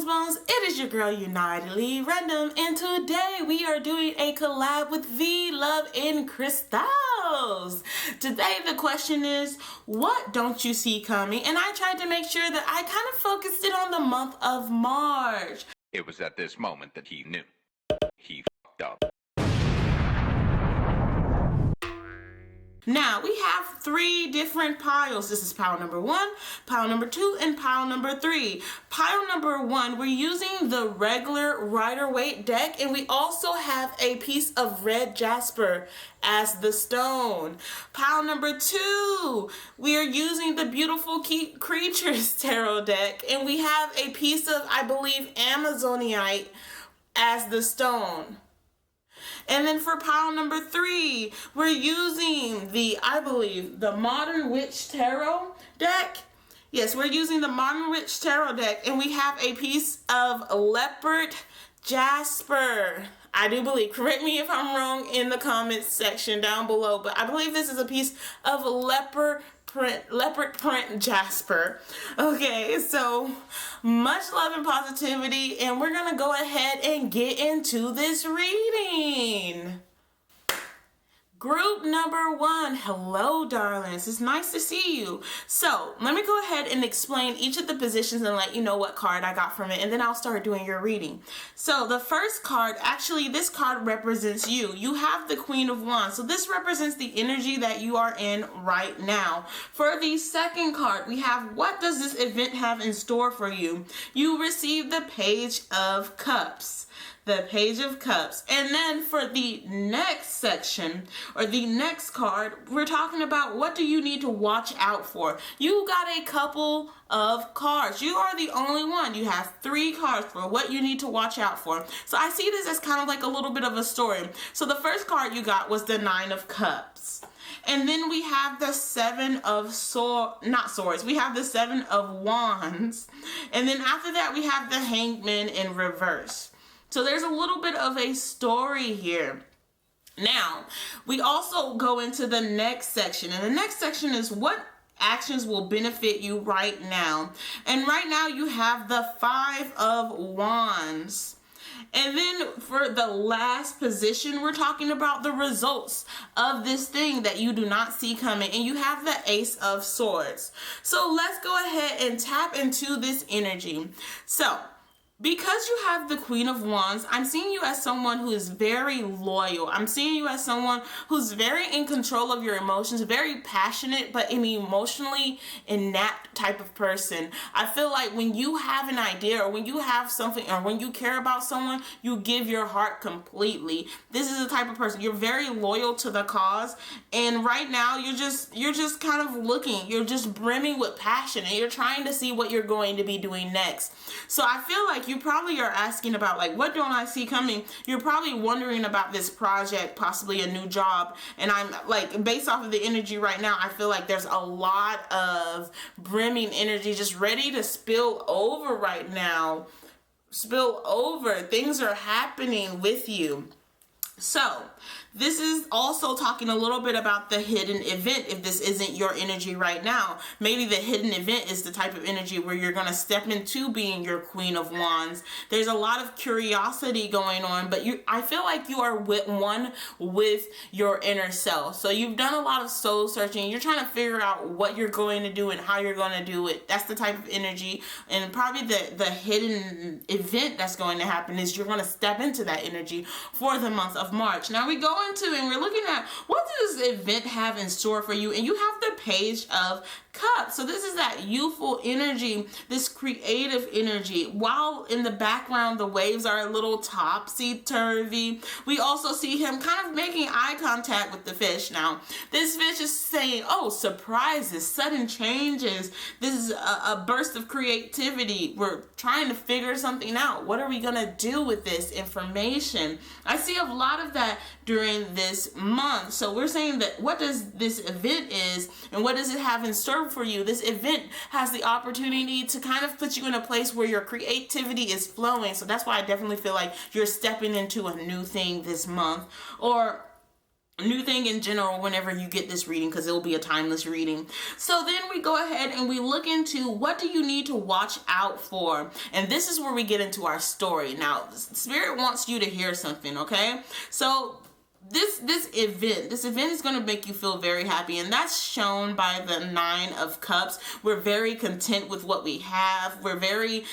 Bones. It is your girl Unitedly Random, and today we are doing a collab with V Love in Crystals. Today the question is, what don't you see coming? And I tried to make sure that I kind of focused it on the month of March. It was at this moment that he knew. He fucked up. Now, we have three different piles. This is pile number 1, pile number 2, and pile number 3. Pile number 1, we're using the regular Rider-Waite deck, and we also have a piece of red jasper as the stone. Pile number 2, we are using the Beautiful Creatures tarot deck, and we have a piece of, I believe, Amazonite as the stone. And then for pile number 3, we're using I believe, the Modern Witch Tarot deck. Yes, we're using the Modern Witch Tarot deck, and we have a piece of leopard jasper. I do believe, correct me if I'm wrong in the comments section down below, but I believe this is a piece of leopard print jasper. Okay, so much love and positivity, and we're gonna go ahead and get into this reading. Group number 1, hello darlings, it's nice to see you. So let me go ahead and explain each of the positions and let you know what card I got from it, and then I'll start doing your reading. So the first card, actually this card represents you. You have the Queen of Wands, so this represents the energy that you are in right now. For the second card, we have, what does this event have in store for you? You receive the Page of Cups. The Page of Cups. And then for the next section, or the next card, we're talking about what do you need to watch out for. You got a couple of cards. You are the only one. You have 3 cards for what you need to watch out for. So I see this as kind of like a little bit of a story. So the first card you got was the 9 of Cups. And then we have the 7 of we have the 7 of Wands. And then after that, we have the Hangman in reverse. So there's a little bit of a story here. Now, we also go into the next section, and the next section is what actions will benefit you right now. And right now you have the 5 of Wands. And then for the last position, we're talking about the results of this thing that you do not see coming. And you have the Ace of Swords. So let's go ahead and tap into this energy. So because you have the Queen of Wands, I'm seeing you as someone who is very loyal. I'm seeing you as someone who's very in control of your emotions, very passionate, but an emotionally inept type of person. I feel like when you have an idea, or when you have something, or when you care about someone, you give your heart completely. This is the type of person, you're very loyal to the cause, and right now you're just kind of looking, you're just brimming with passion, and you're trying to see what you're going to be doing next. So I feel like you probably are asking about, like, what don't I see coming? You're probably wondering about this project, possibly a new job. And I'm like, based off of the energy right now, I feel like there's a lot of brimming energy just ready to spill over right now. Spill over. Things are happening with you. So this is also talking a little bit about the hidden event. If this isn't your energy right now, maybe the hidden event is the type of energy where you're going to step into being your Queen of Wands. There's a lot of curiosity going on, but I feel like you are one with your inner self. So you've done a lot of soul searching. You're trying to figure out what you're going to do and how you're going to do it. That's the type of energy. And probably the hidden event that's going to happen is you're going to step into that energy for the month of March. Now we go into, and we're looking at, what does this event have in store for you? And you have the Page of Cups. So this is that youthful energy, this creative energy. While in the background the waves are a little topsy-turvy, we also see him kind of making eye contact with the fish. Now this fish is saying, oh, surprises, sudden changes. This is a burst of creativity. We're trying to figure something out. What are we gonna do with this information? I see a lot of that during this month. So we're saying that what does this event is, and what does it have in store for you? This event has the opportunity to kind of put you in a place where your creativity is flowing. So that's why I definitely feel like you're stepping into a new thing this month. Or new thing in general whenever you get this reading, because it will be a timeless reading. So then we go ahead and we look into what do you need to watch out for, and this is where we get into our story. Now Spirit wants you to hear something, okay? So this event is going to make you feel very happy, and that's shown by the 9 of Cups. We're very content with what we have. We're very,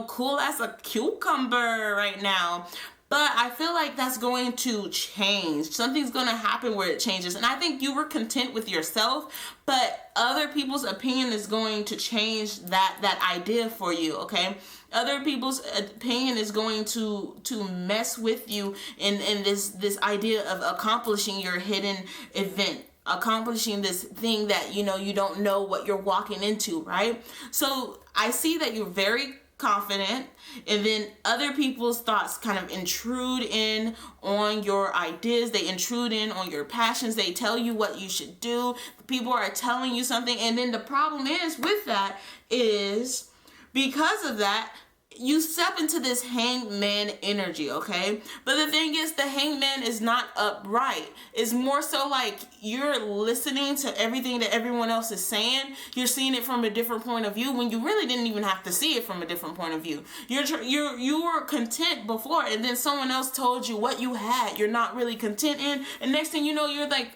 cool as a cucumber right now. But I feel like that's going to change. Something's going to happen where it changes. And I think you were content with yourself, but other people's opinion is going to change that idea for you, okay? Other people's opinion is going to mess with you in this idea of accomplishing your hidden event, accomplishing this thing that, you don't know what you're walking into, right? So I see that you're very confident, and then other people's thoughts kind of intrude in on your ideas. They intrude in on your passions. They tell you what you should do. People are telling you something, and then the problem is with that is because of that, you step into this hangman energy, okay? But the thing is, the hangman is not upright. It's more so like you're listening to everything that everyone else is saying. You're seeing it from a different point of view when you really didn't even have to see it from a different point of view. You were content before, and then someone else told you what you had you're not really content in, and next thing you know, you're like,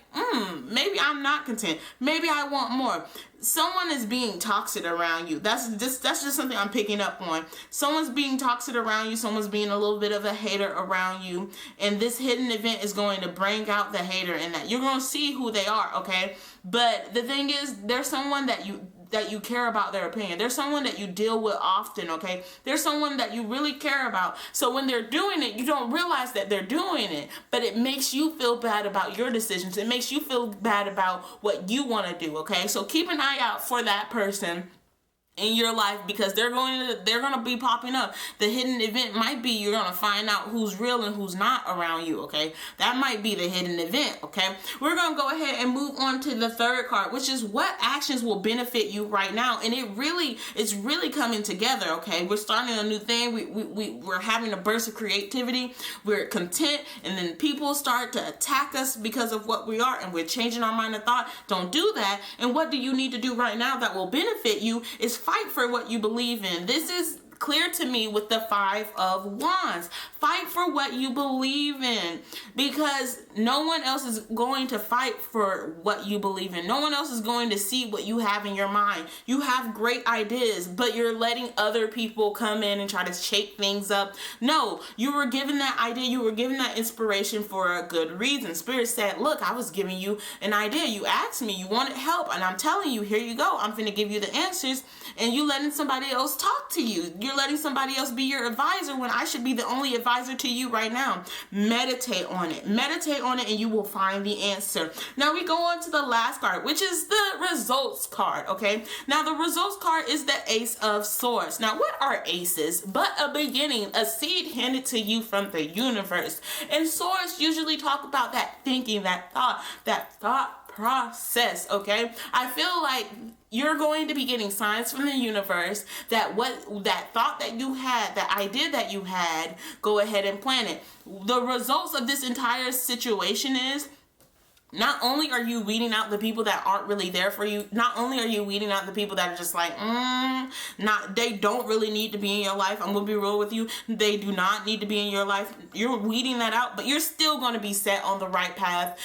maybe I'm not content. Maybe I want more. Someone is being toxic around you. That's just something I'm picking up on. Someone's being toxic around you. Someone's being a little bit of a hater around you. And this hidden event is going to bring out the hater, and that you're going to see who they are, okay? But the thing is, there's someone that you care about their opinion. There's someone that you deal with often, okay? There's someone that you really care about. So when they're doing it, you don't realize that they're doing it, but it makes you feel bad about your decisions. It makes you feel bad about what you want to do, okay? So keep an eye out for that person in your life, because they're going to be popping up. The hidden event might be you're going to find out who's real and who's not around you, okay? That might be the hidden event, okay? We're going to go ahead and move on to the third card, which is what actions will benefit you right now. And it's really coming together, okay? We're starting a new thing. We're having a burst of creativity. We're content, and then people start to attack us because of what we are, and we're changing our mind of thought. Don't do that. And what do you need to do right now that will benefit you is fight for what you believe in. This is clear to me with the 5 of Wands. Fight for what you believe in, because no one else is going to fight for what you believe in. No one else is going to see what you have in your mind. You have great ideas, but you're letting other people come in and try to shake things up. No, you were given that idea. You were given that inspiration for a good reason. Spirit said, look, I was giving you an idea. You asked me, you wanted help, and I'm telling you, here you go. I'm finna give you the answers, and you letting somebody else talk to you. You're letting somebody else be your advisor when I should be the only advisor to you right now. Meditate on it. Meditate on it, and you will find the answer. Now we go on to the last card, which is the results card, okay? Now the results card is the Ace of Swords. Now what are aces? But a beginning, a seed handed to you from the universe. And swords usually talk about that thinking, that thought process, okay? I feel like you're going to be getting signs from the universe that that thought that you had, that idea that you had, go ahead and plan it. The results of this entire situation is, not only are you weeding out the people that aren't really there for you, not only are you weeding out the people that are just like, they don't really need to be in your life. I'm going to be real with you. They do not need to be in your life. You're weeding that out, but you're still going to be set on the right path.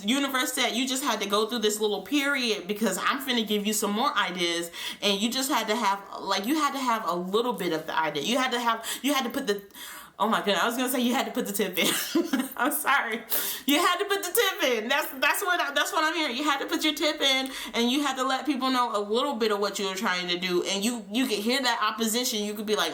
Universe said you just had to go through this little period because I'm finna give you some more ideas, and you just had to have, you had to have a little bit of the idea. You had to put the, oh my goodness, I was gonna say you had to put the tip in. I'm sorry. You had to put the tip in. That's what I'm hearing. You had to put your tip in, and you had to let people know a little bit of what you were trying to do. And you could hear that opposition. You could be like,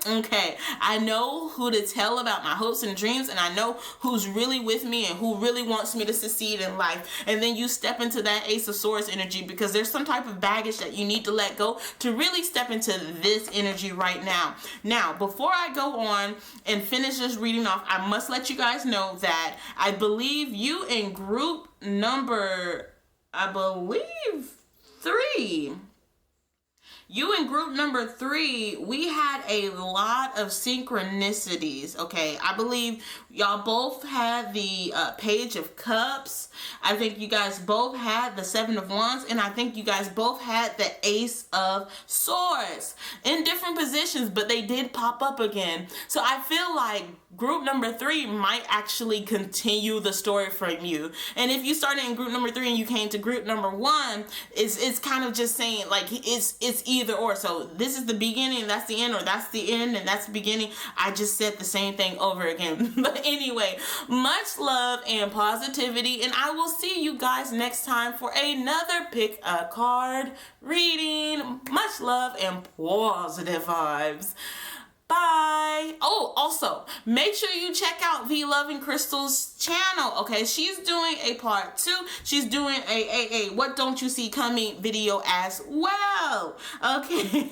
okay, I know who to tell about my hopes and dreams, and I know who's really with me and who really wants me to succeed in life. And then you step into that Ace of Swords energy, because there's some type of baggage that you need to let go to really step into this energy right now. Now, before I go on and finish this reading off, I must let you guys know that I believe you in group number, 3. You in group number 3, we had a lot of synchronicities, okay? I believe y'all both had the Page of Cups. I think you guys both had the Seven of Wands, and I think you guys both had the Ace of Swords in different positions, but they did pop up again. So I feel like group number 3 might actually continue the story from you. And if you started in group number 3 and you came to group number 1, it's kind of just saying like it's either or. So this is the beginning, that's the end, or that's the end and that's the beginning. I just said the same thing over again. But anyway, much love and positivity, and I will see you guys next time for another pick a card reading. Much love and positive vibes. Bye. Oh, also, make sure you check out V Loving Crystal's channel, okay? She's doing a part 2. She's doing a What Don't You See Coming video as well. Okay.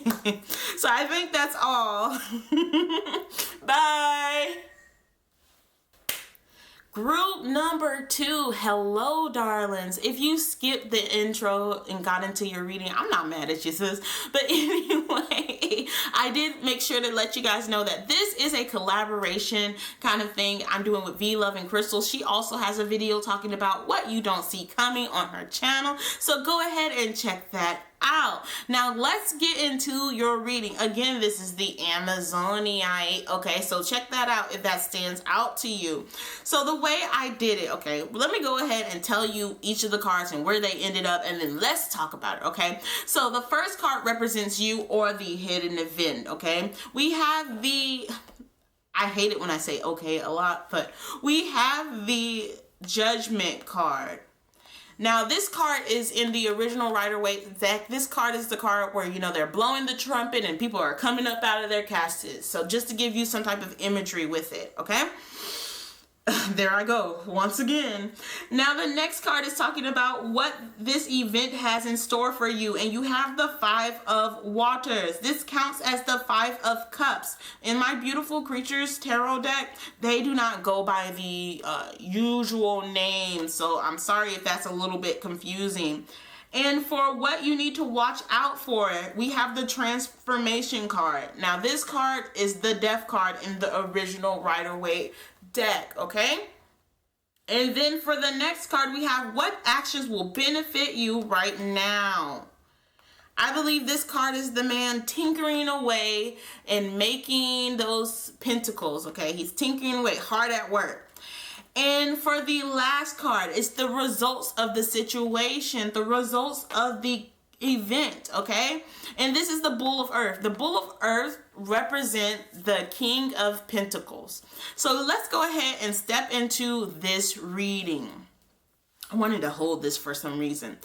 So I think that's all. Bye. Group number 2, hello darlings. If you skipped the intro and got into your reading, I'm not mad at you, sis. But anyway, I did make sure to let you guys know that this is a collaboration kind of thing I'm doing with V Loving Crystal. She also has a video talking about what you don't see coming on her channel. So go ahead and check that out. Now let's get into your reading. Again, this is the Amazonite, okay? So check that out if that stands out to you. So the way I did it, okay, let me go ahead and tell you each of the cards and where they ended up, and then let's talk about it, okay? So the first card represents you or the hidden event, okay? We have the, I hate it when I say okay a lot, but we have the Judgment card. Now, this card is in the original Rider-Waite deck. This card is the card where, you know, they're blowing the trumpet and people are coming up out of their caskets. So just to give you some type of imagery with it, okay? There I go once again. Now the next card is talking about what this event has in store for you, and you have the 5 of Waters. This counts as the 5 of Cups. In my Beautiful Creatures tarot deck, they do not go by the usual name, so I'm sorry if that's a little bit confusing. And for what you need to watch out for, we have the Transformation card. Now this card is the Death card in the original Rider-Waite deck, okay? And then for the next card, we have what actions will benefit you right now. I believe this card is the man tinkering away and making those pentacles, okay? He's tinkering away, hard at work. And for the last card, it's the results of the situation, the results of the event, okay? And this is the Bull of Earth. The Bull of Earth represent the King of Pentacles. So let's go ahead and step into this reading. I wanted to hold this for some reason.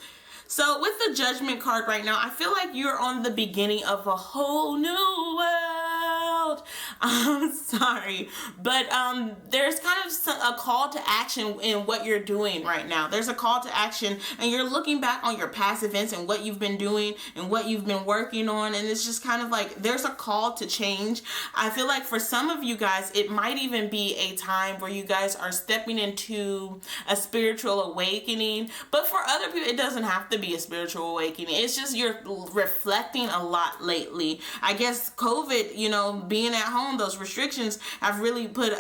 So with the Judgment card right now, I feel like you're on the beginning of a whole new world. I'm sorry, but there's kind of a call to action in what you're doing right now. There's a call to action, and you're looking back on your past events and what you've been doing and what you've been working on, and it's just kind of like there's a call to change. I feel like for some of you guys, it might even be a time where you guys are stepping into a spiritual awakening, but for other people, it doesn't have to be a spiritual awakening. It's just you're reflecting a lot lately. I guess COVID, you know, being at home, those restrictions have really put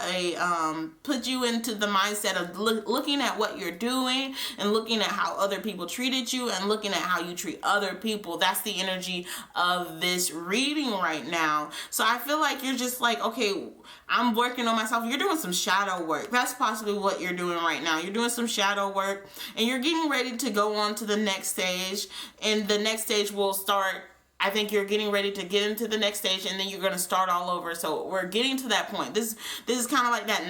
you into the mindset of looking at what you're doing and looking at how other people treated you and looking at how you treat other people. That's the energy of this reading right now. So I feel like you're just like, okay, I'm working on myself. You're doing some shadow work. That's possibly what you're doing right now. You're doing some shadow work, and you're getting ready to go on to the next stage, and the next stage will start. I think you're getting ready to get into the next stage, and then you're going to start all over. So we're getting to that point. This is kind of like that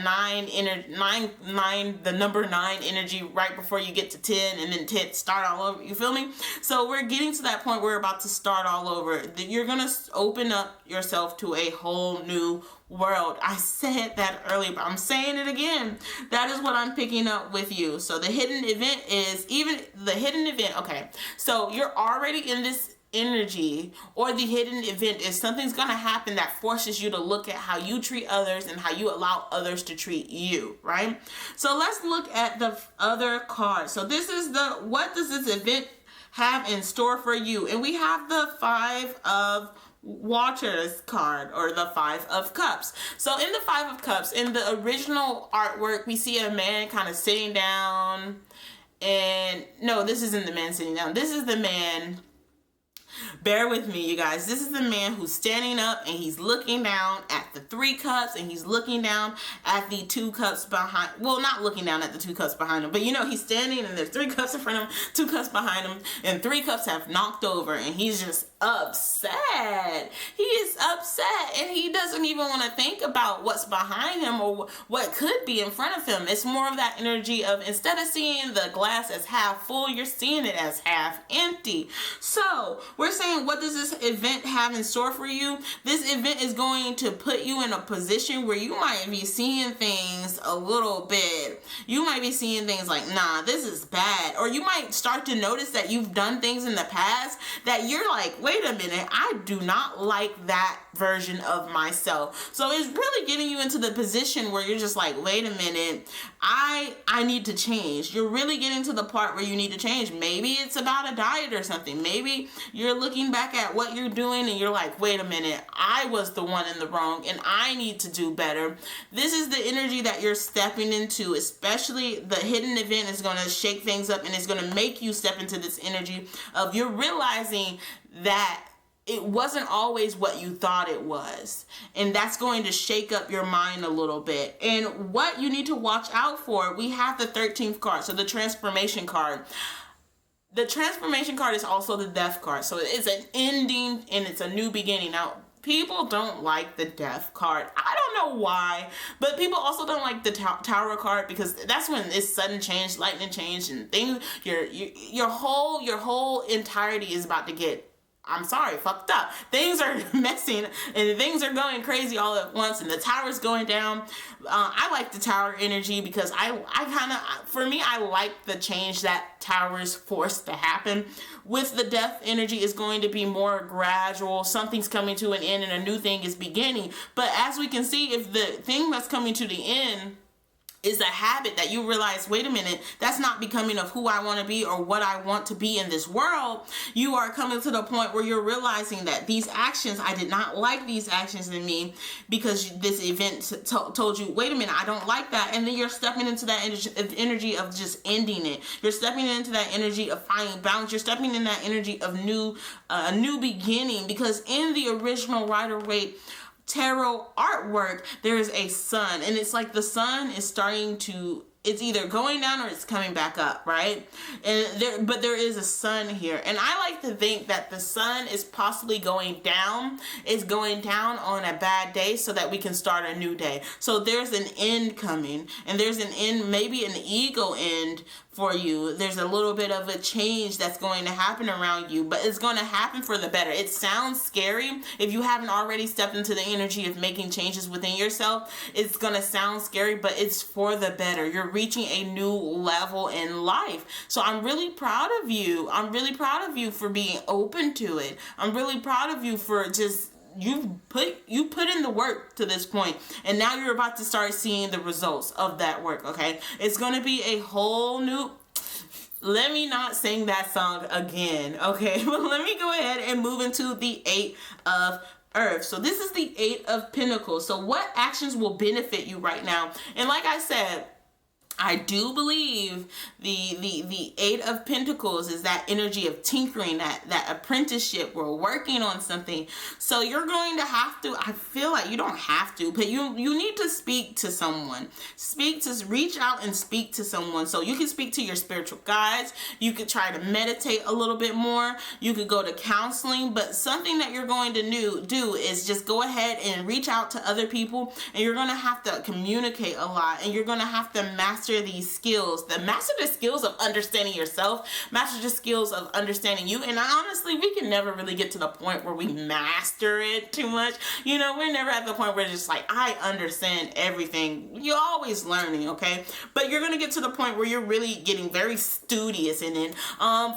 the number 9 energy right before you get to 10, and then 10 start all over. You feel me? So we're getting to that point where we're about to start all over. You're going to open up yourself to a whole new world. I said that earlier, but I'm saying it again. That is what I'm picking up with you. So the hidden event is okay. So you're already in this energy, or the hidden event is something's going to happen that forces you to look at how you treat others and how you allow others to treat you, right? So let's look at the other card. So this is what does this event have in store for you. And we have the Five of Waters card, or the Five of Cups. So in the Five of Cups, in the original artwork, we see a man kind of sitting down, and no, this isn't the man sitting down. This is the man, bear with me, you guys. This is the man who's standing up and he's looking down at the 3 cups, and he's looking down at the 2 cups behind. Well, not looking down at the 2 cups behind him, but you know, he's standing and there's 3 cups in front of him, 2 cups behind him, and 3 cups have knocked over, and he's just upset. He is upset, and he doesn't even want to think about what's behind him or what could be in front of him. It's more of that energy of, instead of seeing the glass as half full, you're seeing it as half empty. So we're saying, what does this event have in store for you? This event is going to put you in a position where you might be seeing things a little bit. You might be seeing things like, nah, this is bad. Or you might start to notice that you've done things in the past that you're like, wait a minute, I do not like that version of myself. So it's really getting you into the position where you're just like, wait a minute, I need to change. You're really getting to the part where you need to change. Maybe it's about a diet or something. Maybe you're looking back at what you're doing and you're like, wait a minute, I was the one in the wrong and I need to do better. This is the energy that you're stepping into, especially the hidden event is going to shake things up, and it's going to make you step into this energy of, you're realizing that it wasn't always what you thought it was. And that's going to shake up your mind a little bit. And what you need to watch out for, we have the 13th card, so the transformation card. The transformation card is also the death card. So it's an ending and it's a new beginning. Now, people don't like the death card. I don't know why, but people also don't like the tower card, because that's when it's sudden change, lightning change, and things, your whole entirety is about to get, I'm sorry, fucked up. Things are messing and things are going crazy all at once, and the tower's going down. I like the tower energy because I kind of, for me, I like the change that tower's forced to happen. With the death energy, is going to be more gradual. Something's coming to an end and a new thing is beginning. But as we can see, if the thing that's coming to the end is a habit that you realize, wait a minute, that's not becoming of who I want to be or what I want to be in this world, you are coming to the point where you're realizing that these actions, I did not like these actions in me because this event told you, wait a minute, I don't like that. And then you're stepping into that energy of just ending it. You're stepping into that energy of finding balance. You're stepping in that energy of a new beginning, because in the original Rider-Waite tarot artwork, there is a sun, and it's like the sun is starting to, it's either going down or it's coming back up, right? And there is a sun here, and I like to think that the sun is possibly going down. It's going down on a bad day so that we can start a new day. So there's an end coming, and there's an end, maybe an ego end for you. There's a little bit of a change that's going to happen around you, but it's going to happen for the better. It sounds scary if you haven't already stepped into the energy of making changes within yourself. It's going to sound scary, but it's for the better. You're reaching a new level in life. So I'm really proud of you. I'm really proud of you for being open to it. I'm really proud of you for just, you put in the work to this point, and now you're about to start seeing the results of that work. Okay, it's going to be a whole new, let me not sing that song again, okay? But let me go ahead and move into the 8 of Earth. So this is the 8 of Pentacles. So what actions will benefit you right now? And like I said, I do believe the 8 of Pentacles is that energy of tinkering, that apprenticeship. We're working on something. So you're going to have to, I feel like you don't have to, but you need to speak to someone. Reach out and speak to someone. So you can speak to your spiritual guides. You could try to meditate a little bit more. You could go to counseling, but something that you're going to do is just go ahead and reach out to other people, and you're going to have to communicate a lot, and you're going to have to master these skills. Master the skills of understanding yourself, master the skills of understanding you. And honestly, we can never really get to the point where we master it too much. You know, we're never at the point where it's just like, I understand everything. You're always learning, okay? But you're going to get to the point where you're really getting very studious in it.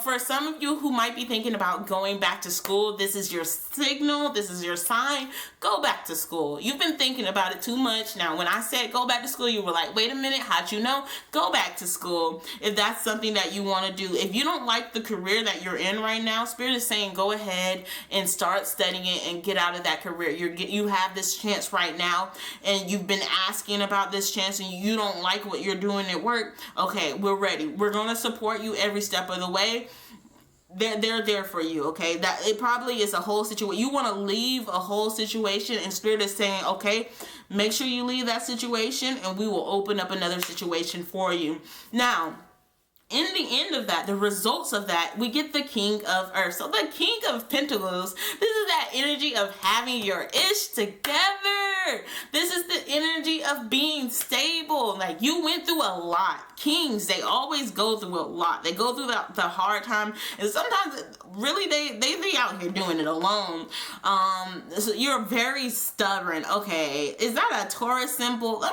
For some of you who might be thinking about going back to school, this is your signal. This is your sign. Go back to school. You've been thinking about it too much. Now, when I said go back to school, you were like, wait a minute, how'd you know? go back to school if that's something that you want to do. If you don't like the career that you're in right now, Spirit is saying go ahead and start studying it and get out of that career. You have this chance right now, and you've been asking about this chance, and you don't like what you're doing at work. Okay, we're ready. We're going to support you every step of the way. They're there for you, okay? That it probably is a whole situation. You want to leave a whole situation, and Spirit is saying, okay, make sure you leave that situation, and we will open up another situation for you. Now, in the end of that, the results of that, we get the King of Earth. So the King of Pentacles, this is that energy of having your ish together. This is the energy of being stable. Like, you went through a lot. Kings, they always go through a lot. They go through the hard time, and sometimes really they be out here doing it alone. So you're very stubborn. Okay, is that a Taurus symbol?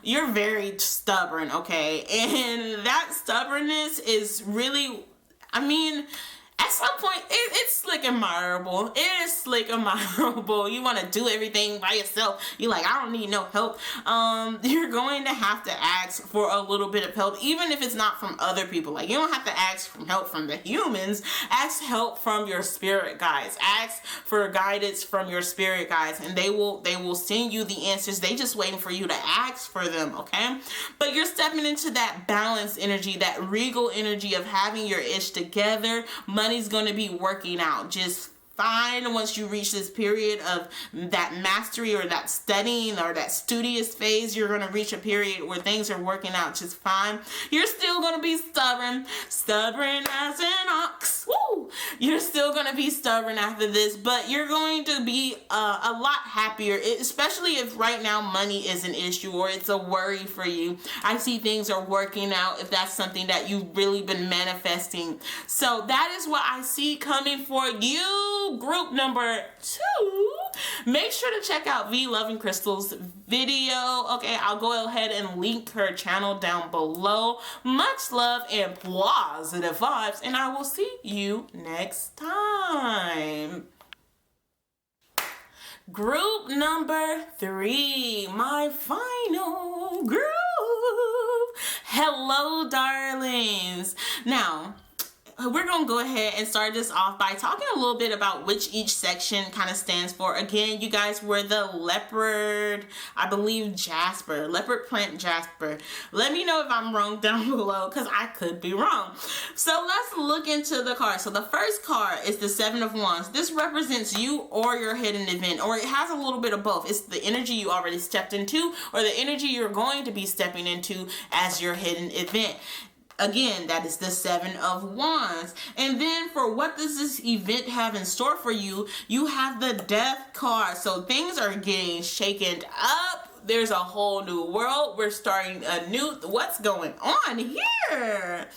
You're very stubborn, okay? And that stubbornness is really, at some point, it's slick admirable. It is slick admirable. You want to do everything by yourself. You're like, I don't need no help. You're going to have to ask for a little bit of help, even if it's not from other people. Like, you don't have to ask for help from the humans. Ask help from your spirit guides. Ask for guidance from your spirit guides, and they will send you the answers. They just waiting for you to ask for them, okay? But you're stepping into that balance energy, that regal energy of having your ish together. Money's going to be working out just fine once you reach this period of that mastery or that studying or that studious phase. You're going to reach a period where things are working out just fine. You're still going to be stubborn as an ox. Woo! You're still going to be stubborn after this, but you're going to be a lot happier, especially if right now money is an issue or it's a worry for you. I see things are working out if that's something that you've really been manifesting. So that is what I see coming for you. Group number 2. Make sure to check out V Loving Crystal's video. Okay, I'll go ahead and link her channel down below. Much love and positive vibes, and I will see you next time. Group number 3, my final group. Hello, darlings. Now, we're going to go ahead and start this off by talking a little bit about which each section kind of stands for. Again, you guys were the leopard, I believe jasper, leopard plant jasper. Let me know if I'm wrong down below, because I could be wrong. So let's look into the cards. So the first card is the 7 of Wands. This represents you or your hidden event, or it has a little bit of both. It's the energy you already stepped into or the energy you're going to be stepping into as your hidden event. Again, that is the 7 of Wands. And then for what does this event have in store for you, you have the Death card. So things are getting shaken up. There's a whole new world. We're starting what's going on here?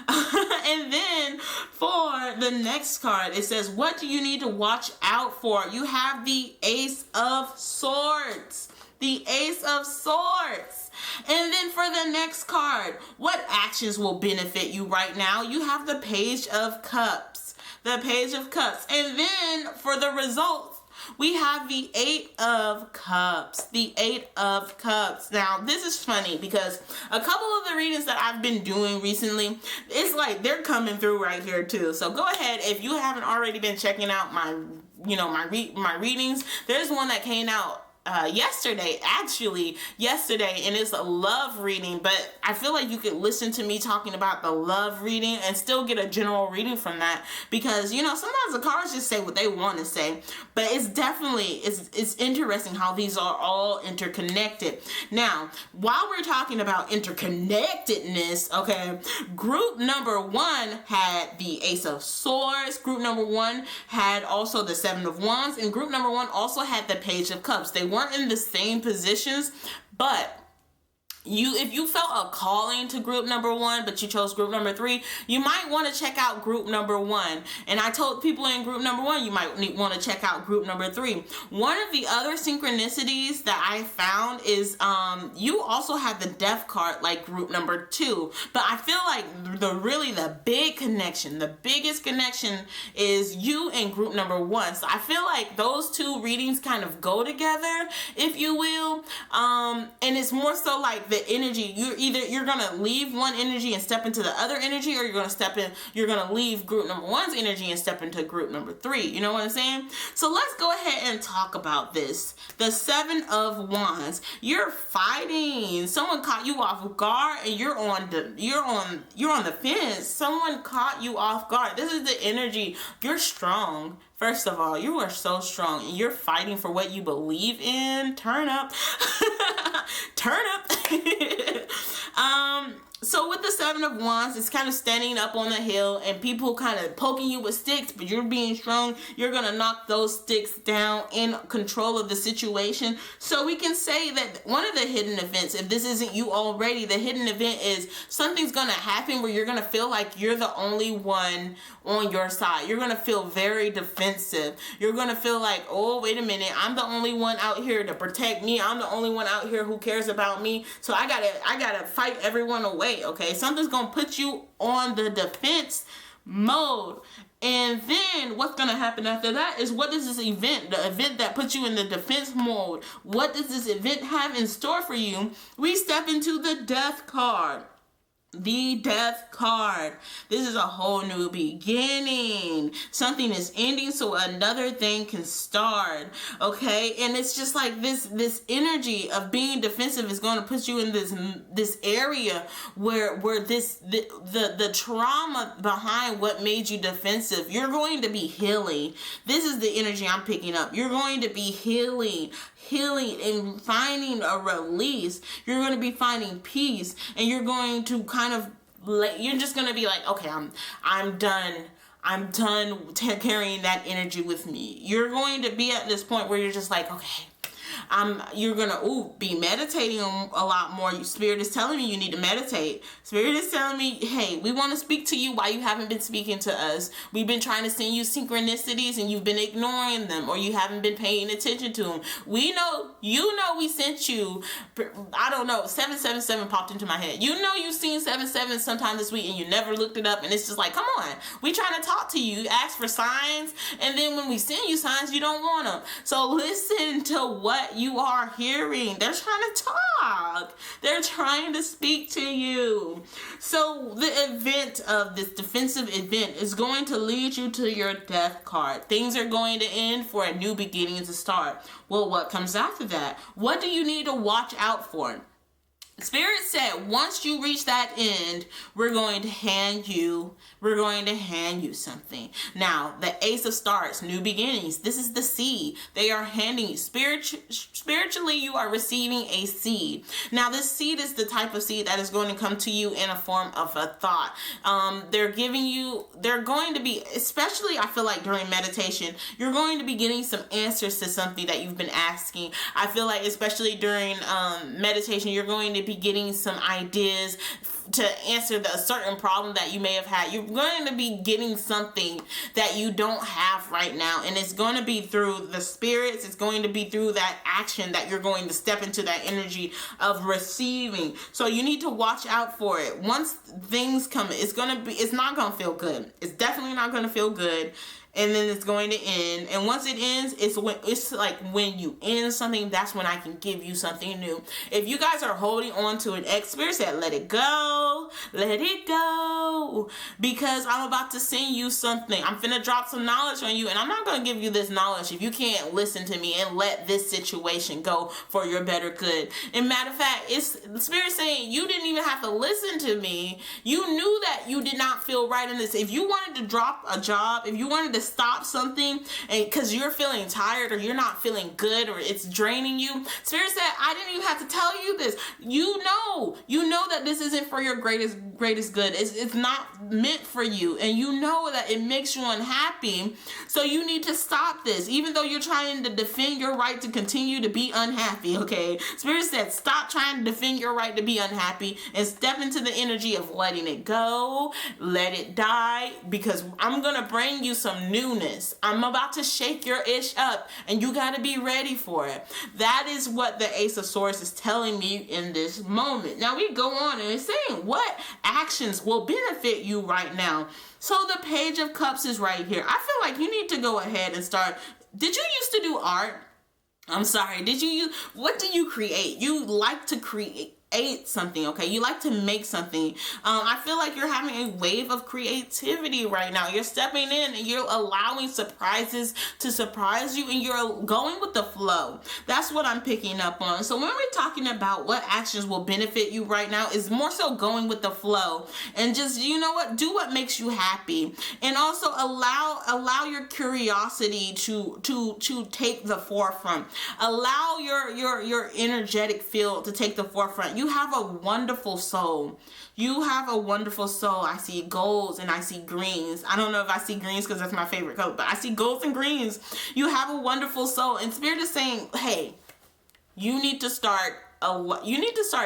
And then for the next card, it says, what do you need to watch out for? You have the Ace of Swords. The Ace of Swords. And then for the next card, what actions will benefit you right now? You have the Page of Cups. The Page of Cups. And then for the results, we have the 8 of Cups. The 8 of Cups. Now, this is funny because a couple of the readings that I've been doing recently, it's like they're coming through right here too. So go ahead, if you haven't already been checking out my readings, there's one that came out yesterday, and it's a love reading, but I feel like you could listen to me talking about the love reading and still get a general reading from that, because sometimes the cards just say what they want to say, but it's definitely it's interesting how these are all interconnected. Now, while we're talking about interconnectedness, okay, group number 1 had the Ace of Swords, group number 1 had also the 7 of Wands, and group number 1 also had the Page of Cups. They weren't in the same positions, but if you felt a calling to group number 1, but you chose group number 3, you might want to check out group number 1. And I told people in group number 1, you might want to check out group number 3. One of the other synchronicities that I found is you also have the Death card like group number 2. But I feel like the biggest connection is you and group number 1. So I feel like those two readings kind of go together, if you will. And it's more so like the energy, you're gonna leave one energy and step into the other energy, or you're gonna leave group number one's energy and step into group number three. You know what I'm saying? So let's go ahead and talk about this. The Seven of Wands. You're fighting. Someone caught you off guard, and you're on the fence. Someone caught you off guard. This is the energy. You're strong. First of all, you are so strong, and you're fighting for what you believe in. Turn up. Turn up. So with the Seven of Wands, it's kind of standing up on the hill and people kind of poking you with sticks, but you're being strong. You're going to knock those sticks down in control of the situation. So we can say that one of the hidden events, if this isn't you already, the hidden event is something's going to happen where you're going to feel like you're the only one on your side. You're going to feel very defensive. You're going to feel like, oh, wait a minute, I'm the only one out here to protect me. I'm the only one out here who cares about me. So I gotta fight everyone away. Okay, something's gonna put you on the defense mode. And then what's gonna happen after that is, what is this event, the event that puts you in the defense mode? What does this event have in store for you? We step into the Death card. The Death card. This is a whole new beginning. Something is ending so another thing can start. Okay, and it's just like this energy of being defensive is going to put you in this area where the trauma behind what made you defensive, you're going to be healing. This is the energy I'm picking up. You're going to be healing and finding a release. You're going to be finding peace, and you're going to you're just going to be like, okay, I'm done carrying that energy with me. You're going to be at this point where you're just like, okay, you're gonna be meditating a lot more. Spirit is telling me you need to meditate. Spirit is telling me, hey, we want to speak to you. Why you haven't been speaking to us? We've been trying to send you synchronicities and you've been ignoring them, or you haven't been paying attention to them. We know, we sent you, I don't know, 777 popped into my head. You've seen 77 sometime this week and you never looked it up, and it's just like, come on, we trying to talk to you. You ask for signs, and then when we send you signs, you don't want them. So listen to what you are hearing. They're trying to talk. They're trying to speak to you. So the event of this defensive event is going to lead you to your Death card. Things are going to end for a new beginning to start. Well, what comes after that? What do you need to watch out for? Spirit said, once you reach that end, we're going to hand you something. Now, the Ace of Swords, new beginnings. This is the seed. They are handing you. Spiritually, you are receiving a seed. Now, this seed is the type of seed that is going to come to you in a form of a thought. They're going to be, especially I feel like during meditation, you're going to be getting some answers to something that you've been asking. I feel like especially during meditation, you're going to be getting some ideas to answer a certain problem that you may have had. You're going to be getting something that you don't have right now, and it's going to be through the spirits. It's going to be through that action that you're going to step into that energy of receiving. So you need to watch out for it. Once things come, it's not going to feel good. It's definitely not going to feel good. And then it's going to end. And once it ends, it's like when you end something, that's when I can give you something new. If you guys are holding on to an ex, Spirit said, let it go. Let it go. Because I'm about to send you something. I'm finna drop some knowledge on you, and I'm not going to give you this knowledge if you can't listen to me and let this situation go for your better good. And matter of fact, it's the Spirit saying you didn't even have to listen to me. You knew that you did not feel right in this. If you wanted to drop a job, if you wanted to stop something and because you're feeling tired or you're not feeling good or it's draining you, Spirit said, I didn't even have to tell you this. You know that this isn't for your greatest good. It's not meant for you, and you know that it makes you unhappy. So you need to stop this, even though you're trying to defend your right to continue to be unhappy. Okay, Spirit said, stop trying to defend your right to be unhappy and step into the energy of letting it go, let it die, because I'm gonna bring you some newness. I'm about to shake your ish up, and you got to be ready for it. That is what the Ace of Swords is telling me in this moment. Now we go on, and it's saying what actions will benefit you right now. So the Page of Cups is right here. I feel like you need to go ahead and start. Did you used to do art? I'm sorry. What do you create? You like to create. create something, okay? You like to make something. I feel like you're having a wave of creativity right now. You're stepping in and you're allowing surprises to surprise you, and you're going with the flow. That's what I'm picking up on. So when we're talking about what actions will benefit you right now, is more so going with the flow and just, you know what, do what makes you happy, and also allow your curiosity to take the forefront. Allow your energetic field to take the forefront. You have a wonderful soul. You have a wonderful soul. I see golds and I see greens. I don't know if I see greens because that's my favorite color, but I see golds and greens. You have a wonderful soul, and Spirit is saying, hey, you need to start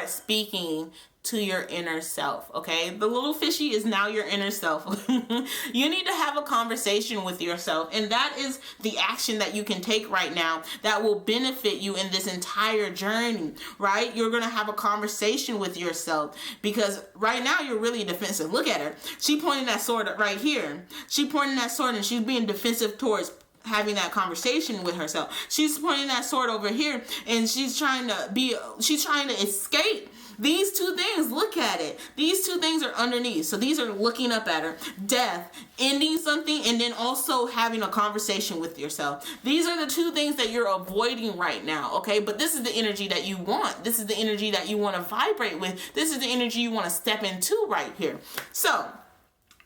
speaking to your inner self, okay? The little fishy is now your inner self. You need to have a conversation with yourself, and that is the action that you can take right now that will benefit you in this entire journey, right? You're gonna have a conversation with yourself, because right now you're really defensive. Look at her. She pointing that sword right here. She pointing that sword and she's being defensive towards having that conversation with herself. She's pointing that sword over here and she's trying to escape. These two things, look at it. These two things are underneath. So these are looking up at her. Death, ending something, and then also having a conversation with yourself. These are the two things that you're avoiding right now, okay? But this is the energy that you want. This is the energy that you want to vibrate with. This is the energy you want to step into right here. So,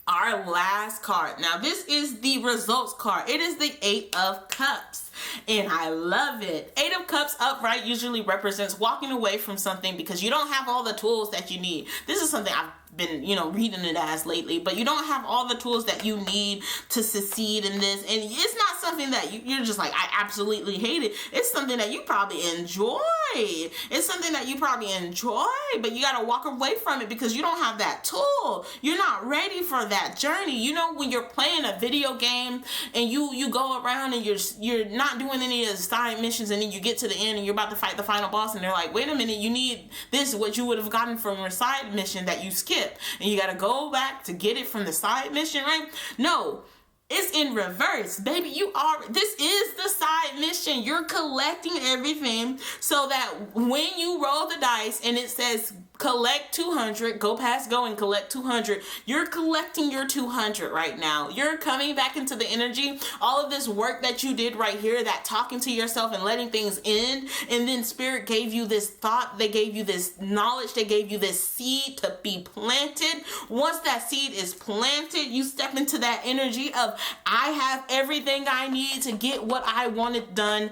our last card. Now, this is the results card. It is the 8 of Cups, and I love it. 8 of Cups upright usually represents walking away from something because you don't have all the tools that you need. This is something I've been, reading it as lately, but you don't have all the tools that you need to succeed in this, and it's not something that you're just like, I absolutely hate it. It's something that you probably enjoy. It's something that you probably enjoy, but you got to walk away from it because you don't have that tool. You're not ready for that journey. When you're playing a video game and you go around and you're not doing any of the side missions, and then you get to the end and you're about to fight the final boss, and they're like, wait a minute, you need this, what you would have gotten from your side mission that you skipped, and you got to go back to get it from the side mission, right? No, it's in reverse, baby. This is the side mission. You're collecting everything so that when you roll the dice and it says collect 200, go past go and collect 200, you're collecting your 200 right now. You're coming back into the energy. All of this work that you did right here, that talking to yourself and letting things in, and then Spirit gave you this thought, they gave you this knowledge, they gave you this seed to be planted. Once that seed is planted, you step into that energy of, I have everything I need to get what I wanted done.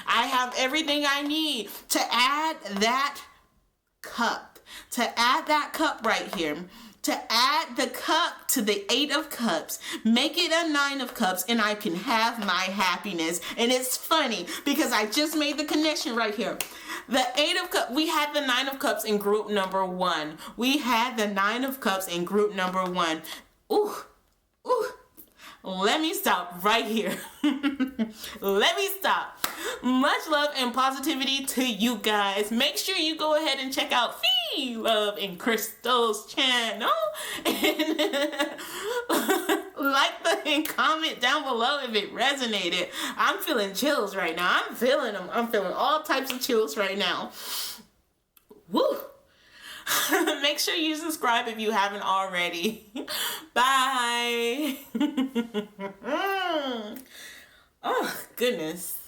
I have everything I need to add that cup, right here, to add the cup to the 8 of Cups, make it a 9 of Cups, and I can have my happiness. And it's funny because I just made the connection right here. The 8 of Cups, we had the 9 of Cups in group number 1. We had the 9 of Cups in group number 1. Ooh. Let me stop right here. Let me stop. Much love and positivity to you guys. Make sure you go ahead and check out Fee Love and Crystal's channel. And and comment down below if it resonated. I'm feeling chills right now. I'm feeling them. I'm feeling all types of chills right now. Woo! Make sure you subscribe if you haven't already. Bye. Oh, goodness.